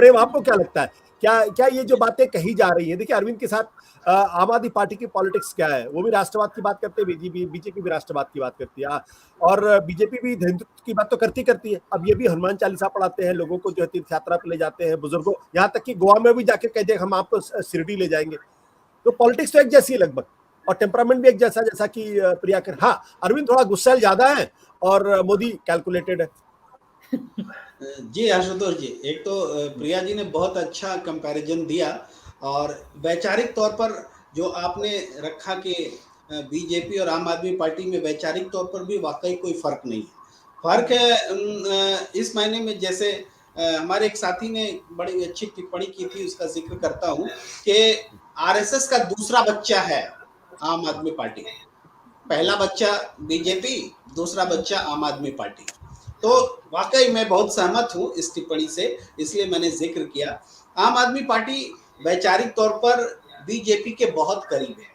प्रेम, आपको क्या लगता है, क्या क्या ये जो बातें कही जा रही है? देखिए अरविंद के साथ आम आदमी पार्टी की पॉलिटिक्स क्या है, वो भी राष्ट्रवाद की बात करते हैं, बीजेपी भी राष्ट्रवाद की बात करती है, और बीजेपी भी हिंदुत्व की बात तो करती है। अब ये भी हनुमान चालीसा पढ़ाते हैं लोगों को, जो है तीर्थ यात्रा पे ले जाते हैं बुजुर्गों, यहाँ तक कि गोवा में भी जाके कहते हैं हम आपको शिरडी ले जाएंगे। तो पॉलिटिक्स तो एक जैसी है लगभग, और टेम्परामेंट भी एक जैसा, जैसा कि प्रिया कर, हाँ अरविंद थोड़ा गुस्सैल ज्यादा है और मोदी कैलकुलेटेड है। जी आशुतोष जी, एक तो प्रिया जी ने बहुत अच्छा कंपैरिजन दिया, और वैचारिक तौर पर जो आपने रखा कि बीजेपी और आम आदमी पार्टी में वैचारिक तौर पर भी वाकई कोई फर्क नहीं है। फर्क है इस मायने में, जैसे हमारे एक साथी ने बड़ी अच्छी टिप्पणी की थी, उसका जिक्र करता हूँ कि आरएसएस का दूसरा बच्चा है आम आदमी पार्टी, पहला बच्चा बीजेपी, दूसरा बच्चा आम आदमी पार्टी। तो वाकई मैं बहुत सहमत हूँ इस टिप्पणी से, इसलिए मैंने जिक्र किया। आम आदमी पार्टी वैचारिक तौर पर बीजेपी के बहुत करीब है,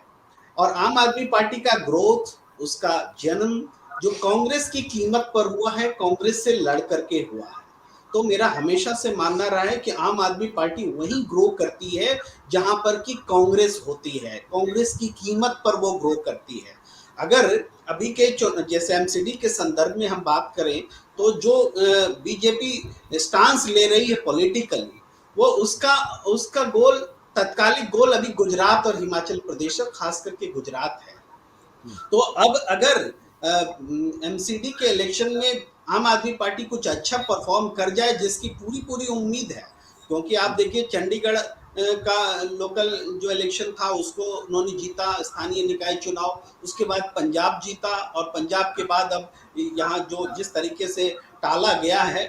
और आम आदमी पार्टी का ग्रोथ, उसका जन्म जो कांग्रेस की कीमत पर हुआ है, कांग्रेस से लड़ करके हुआ है। तो मेरा हमेशा से मानना रहा है कि आम आदमी पार्टी वहीं ग्रो करती है जहां पर कि कांग्रेस होती है, कांग्रेस की कीमत पर वो ग्रो करती है। अगर अभी के जैसे एमसीडी के संदर्भ में हम बात करें, तो जो बीजेपी स्टांस ले रही है पॉलिटिकली, वो उसका उसका गोल, तत्कालिक गोल अभी गुजरात और हिमाचल प्रदेश, और खास करके गुजरात है। तो अब अगर एमसीडी के इलेक्शन में आम आदमी पार्टी कुछ अच्छा परफॉर्म कर जाए, जिसकी पूरी पूरी उम्मीद है, क्योंकि आप देखिए चंडीगढ़ का लोकल जो इलेक्शन था उसको उन्होंने जीता, स्थानीय निकाय चुनाव, उसके बाद पंजाब जीता, और पंजाब के बाद अब यहाँ जो जिस तरीके से टाला गया है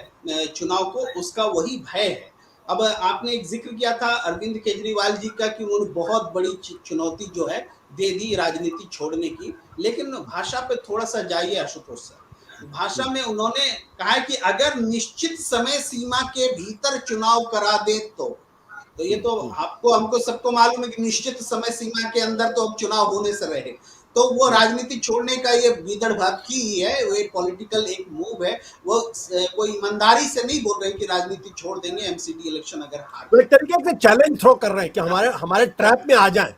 चुनाव को, उसका वही भय है। अब आपने एक जिक्र किया था अरविंद केजरीवाल जी का कि उन्होंने बहुत बड़ी चुनौती जो है दे दी राजनीति छोड़ने की, लेकिन भाषा पे थोड़ा सा जाइए आशुतोष सर। भाषा में उन्होंने कहा कि अगर निश्चित समय सीमा के भीतर चुनाव करा दे तो ये तो आपको हमको सबको मालूम है कि निश्चित समय सीमा के अंदर तो अब चुनाव होने से रहे, तो वो राजनीति छोड़ने का ये विदर्भ की ही है, वो एक पॉलिटिकल एक मूव है। वो कोई ईमानदारी से नहीं बोल रहे कि राजनीति छोड़ देंगे एमसीडी इलेक्शन अगर हार तो एक तरीके से चैलेंज थ्रो कर रहे हैं कि हमारे हमारे ट्रैप में आ जाएं,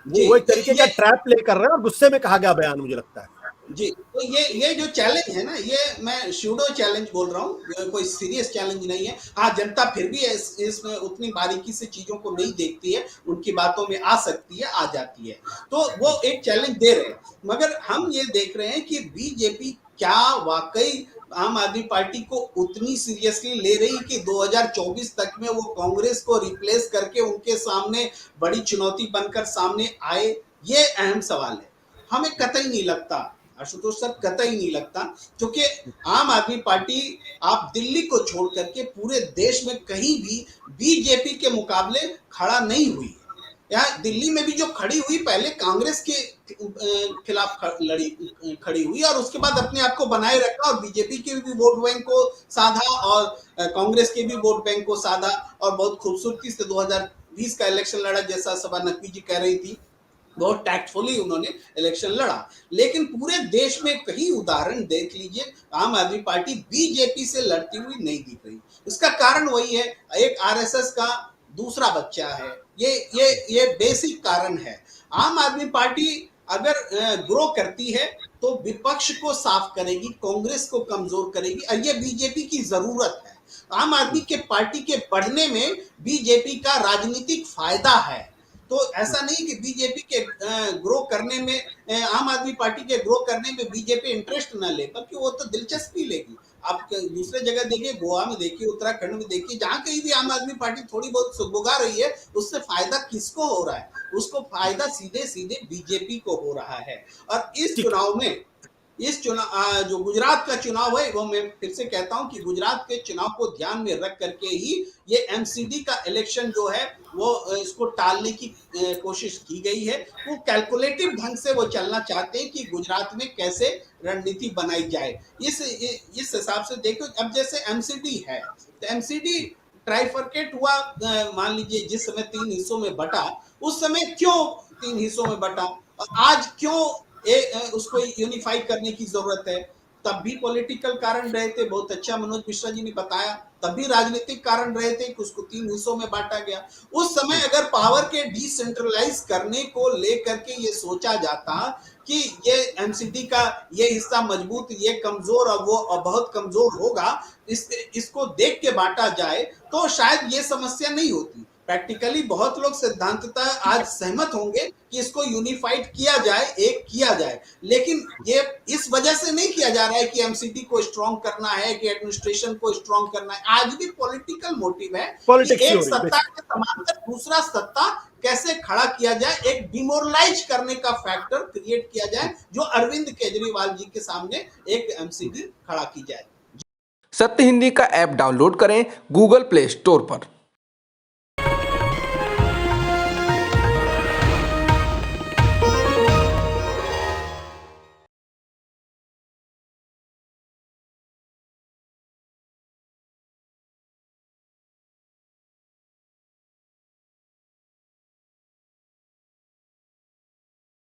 वो एक तरीके का ट्रैप प्ले कर रहे हैं, और गुस्से में कहा गया बयान मुझे लगता है। जी, तो ये जो चैलेंज है ना, ये मैं शूडो चैलेंज बोल रहा हूँ, कोई सीरियस चैलेंज नहीं है। हाँ, जनता फिर भी इसमें उतनी बारीकी से चीजों को नहीं देखती है, उनकी बातों में आ सकती है, आ जाती है, तो वो एक चैलेंज दे रहे हैं। मगर हम ये देख रहे हैं कि बीजेपी क्या वाकई आम आदमी पार्टी को उतनी सीरियसली ले रही कि 2024 तक में वो कांग्रेस को रिप्लेस करके उनके सामने बड़ी चुनौती बनकर सामने आए? ये अहम सवाल है। हमें कतई नहीं लगता आशुतोष सर, कतई नहीं लगता, क्योंकि आम आदमी पार्टी आप दिल्ली को छोड़ करके पूरे देश में कहीं भी बीजेपी के मुकाबले खड़ा नहीं हुई। यहाँ दिल्ली में भी जो खड़ी हुई, पहले कांग्रेस के खिलाफ खड़ी हुई, और उसके बाद अपने आप को बनाए रखा, और बीजेपी के भी वोट बैंक को साधा और कांग्रेस के भी वोट बैंक को साधा, और बहुत खूबसूरती से 2020 का इलेक्शन लड़ा, जैसा सभा नकवी जी कह रही थी, बहुत टैक्टफुली उन्होंने इलेक्शन लड़ा। लेकिन पूरे देश में कहीं उदाहरण देख लीजिए, आम आदमी पार्टी बीजेपी से लड़ती हुई नहीं दिख रही। इसका कारण वही है, एक आरएसएस का दूसरा बच्चा है, ये बेसिक कारण है। आम आदमी पार्टी अगर ग्रो करती है तो विपक्ष को साफ करेगी, कांग्रेस को कमजोर करेगी, और ये बीजेपी की जरूरत है। आम आदमी के पार्टी के बढ़ने में बीजेपी का राजनीतिक फायदा है। तो ऐसा नहीं कि बीजेपी के ग्रो करने में, आम आदमी पार्टी के ग्रो करने में बीजेपी इंटरेस्ट ना ले, बल्कि वो तो दिलचस्पी लेगी। आप दूसरे जगह देखिए, गोवा में देखिए, उत्तराखंड में देखिए, जहां कहीं भी आम आदमी पार्टी थोड़ी बहुत सुगबुगा रही है, उससे फायदा किसको हो रहा है? उसको फायदा सीधे सीधे बीजेपी को हो रहा है। और इस चुनाव में, इस चुनाव जो गुजरात का चुनाव है, वो मैं फिर से कहता हूं कि गुजरात के चुनाव को ध्यान में रख करके ही ये एमसीडी का इलेक्शन जो है वो इसको टालने की कोशिश की गई है। वो कैलकुलेटिव ढंग से वो चलना चाहते हैं कि गुजरात में कैसे रणनीति बनाई जाए। इस हिसाब से देखो, अब जैसे एमसीडी है, तो एमसीडी ट्राइफर्केट हुआ, मान लीजिए जिस समय 3 हिस्सों में बटा, उस समय क्यों 3 हिस्सों में बटा, और आज क्यों उसको यूनिफाई करने की जरूरत है? तब भी पॉलिटिकल कारण रहे थे, बहुत अच्छा मनोज मिश्रा जी ने बताया। तभी राजनीतिक कारण रहे थे कि उसको 3 हिस्सों में बांटा गया। उस समय अगर पावर के डिसेंट्रलाइज करने को लेकर के ये सोचा जाता कि ये एमसीडी का ये हिस्सा मजबूत, ये कमजोर और वो बहुत कमजोर होगा, इसको देख के बांटा जाए तो शायद ये समस्या नहीं होती। प्रैक्टिकली बहुत लोग सिद्धांततः आज सहमत होंगे कि इसको यूनिफाइड किया जाए, एक किया जाए, लेकिन ये इस वजह से नहीं किया जा रहा है कि एमसीडी को स्ट्रांग करना है, कि एडमिनिस्ट्रेशन को स्ट्रांग करना है। आज भी पॉलिटिकल मोटिव है कि एक सत्ता के समांतर दूसरा सत्ता कैसे खड़ा किया जाए, एक डिमोरलाइज करने का फैक्टर क्रिएट किया जाए, जो अरविंद केजरीवाल जी के सामने एक एमसीडी खड़ा की जाए। सत्य हिंदी का ऐप डाउनलोड करें गूगल प्ले स्टोर पर।